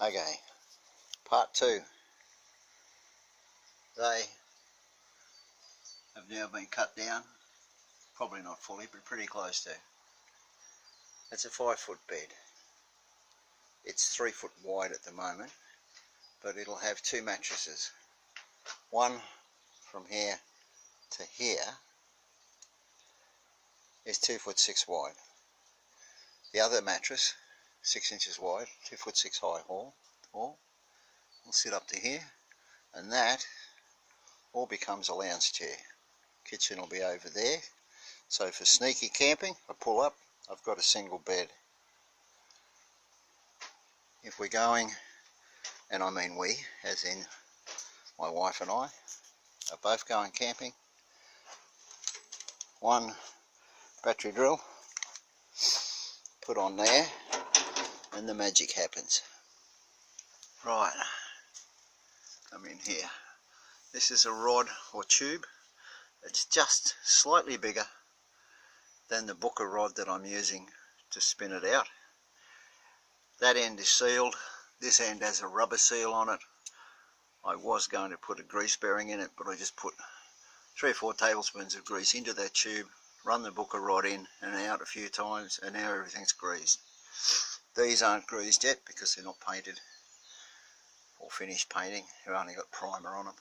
Okay, part 2. They have now been cut down, probably not fully, but pretty close to. It's a 5-foot bed. It's 3 foot wide at the moment, but it'll have 2 mattresses. One from here to here is 2 foot 6 wide. The other mattress, 6 inches wide, 2 foot 6 high will sit up to here, and that all becomes a lounge chair. Kitchen will be over there, so for sneaky camping, I pull up, I've got a single bed. If we're going, and I mean we, as in my wife and I, are both going camping, one battery drill put on there and the magic happens. Right, come in here. This is a rod or tube. It's just slightly bigger than the booker rod that I'm using to spin it out. That end is sealed. This end has a rubber seal on it. I was going to put a grease bearing in it, but I just put 3 or 4 tablespoons of grease into that tube, run the booker rod in and out a few times, and now everything's greased. These aren't greased yet because they're not painted or finished painting. They've only got primer on them.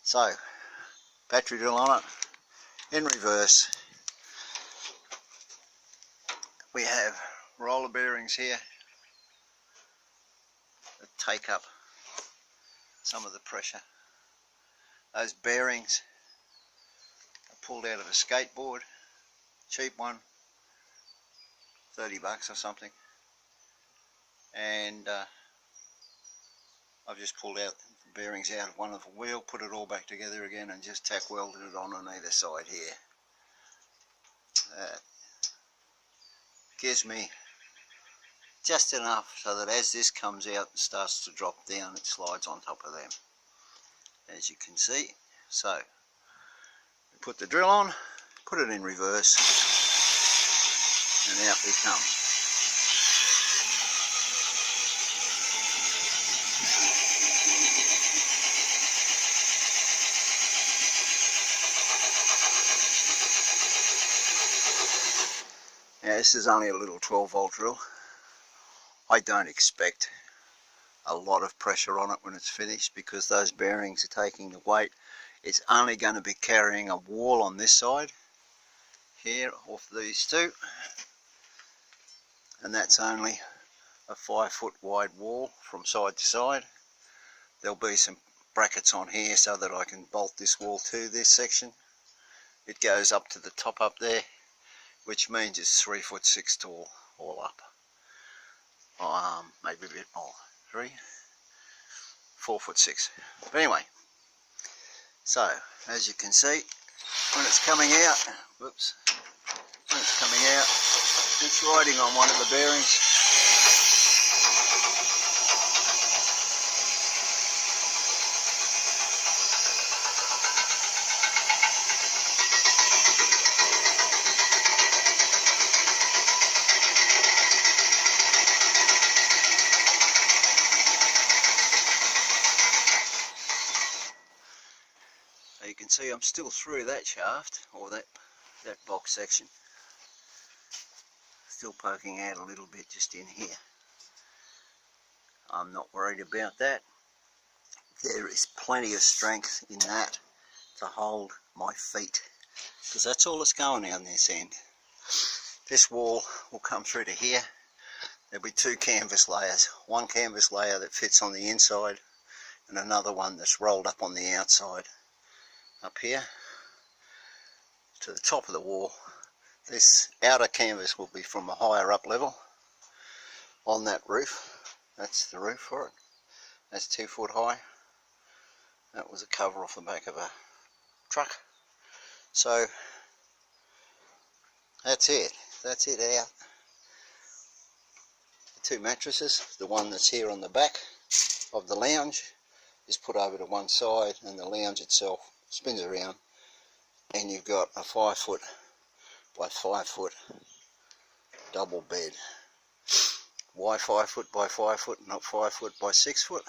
So, battery drill on it, in reverse. We have roller bearings here that take up some of the pressure. Those bearings are pulled out of a skateboard, cheap one, 30 bucks or something, and I've just pulled out the bearings out of one of the wheel, put it all back together again and just tack welded it on either side here. Gives me just enough so that as this comes out and starts to drop down, it slides on top of them, as you can see. So we put the drill on, put it in reverse, and out we come. Now this is only a little 12-volt drill. I don't expect a lot of pressure on it when it's finished because those bearings are taking the weight. It's only going to be carrying a wall on this side here off these two, and that's only a 5 foot wide wall from side to side. There'll be some brackets on here so that I can bolt this wall to this section. It goes up to the top up there, which means it's 3 foot 6 tall all up. Maybe a bit more, 4 foot 6. But anyway, so as you can see, when it's coming out, whoops, when it's coming out, it's riding on one of the bearings. You can see I'm still through that shaft, or that box section, still poking out a little bit just in here. I'm not worried about that. There is plenty of strength in that to hold my feet, because that's all that's going down this end. This wall will come through to here. There'll be 2 canvas layers, one canvas layer that fits on the inside and another one that's rolled up on the outside. Up here to the top of the wall. This outer canvas will be from a higher up level on that roof. That's the roof for it. That's 2 foot high. That was a cover off the back of a truck. So that's it. That's it out. The 2 mattresses, the one that's here on the back of the lounge is put over to one side, and the lounge itself spins around, and you've got a 5 foot by 5 foot double bed. Why 5 foot by 5 foot, not 5 foot by 6 foot?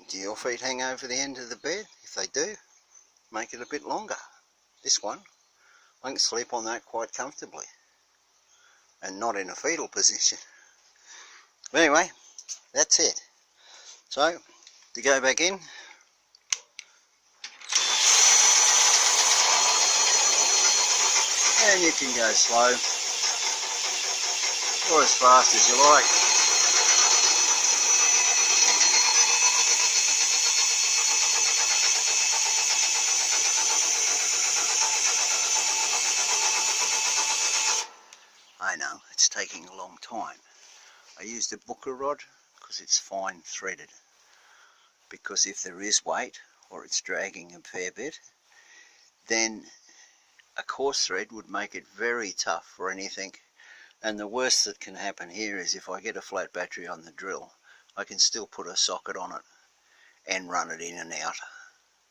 Do your feet hang over the end of the bed? If they do, make it a bit longer. This one, I can sleep on that quite comfortably and not in a fetal position. But anyway, that's it. So, to go back in, and you can go slow or as fast as you like. I know, it's taking a long time. I used a booker rod because it's fine threaded. Because if there is weight or it's dragging a fair bit, then a coarse thread would make it very tough for anything. And the worst that can happen here is if I get a flat battery on the drill, I can still put a socket on it and run it in and out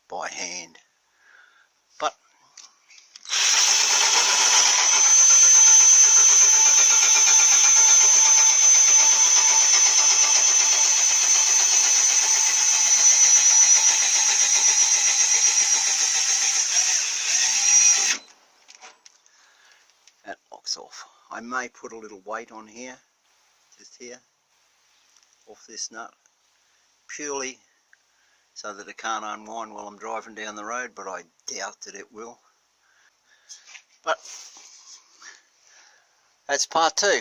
by hand. But that locks off. I may put a little weight on here, just here, off this nut, purely so that it can't unwind while I'm driving down the road, but I doubt that it will. But that's part 2.